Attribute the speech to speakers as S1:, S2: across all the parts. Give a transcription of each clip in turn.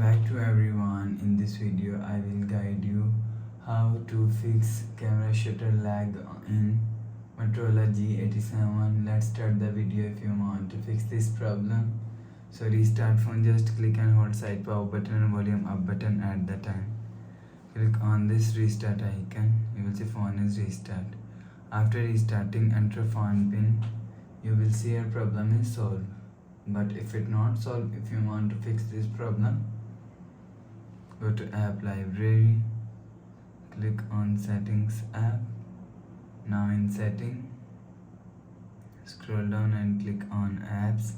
S1: back to everyone. In this video I will guide you how to fix camera shutter lag in Motorola G87. Let's start the video. If you want to fix this problem, so restart phone, just click and hold side power button and volume up button at the time. Click on this restart icon. You will see phone is restart. After restarting, enter phone pin. You will see your problem is solved. But if it not solved, if you want to fix this problem, go to app library, click on settings app. Now in setting, scroll down and click on apps,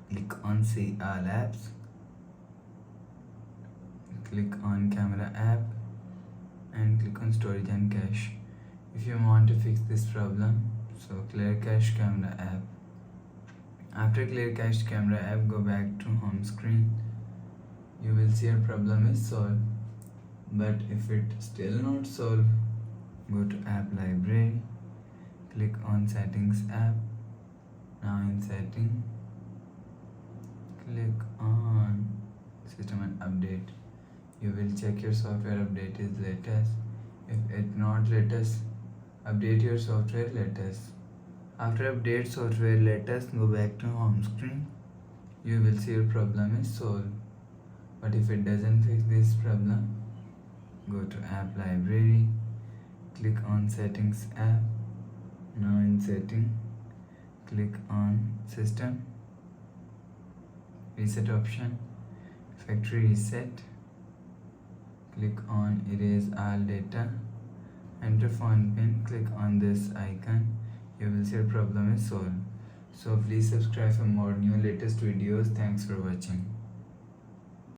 S1: click on see all apps, click on camera app and click on storage and cache. If you want to fix this problem, so clear cache camera app. After clear cache camera app, go back to home screen. You will see your problem is solved. But if it still not solved, go to app library, click on settings app. Now in setting, click on system and update. You will check your software update is latest. If it not latest, update your software latest. After update software latest, go back to home screen. You will see your problem is solved. But if it doesn't fix this problem, go to app library, click on settings app. Now in setting, click on system, reset option, factory reset, click on erase all data, enter phone pin, click on this icon. You will see your problem is solved. So please subscribe for more new latest videos. Thanks for watching.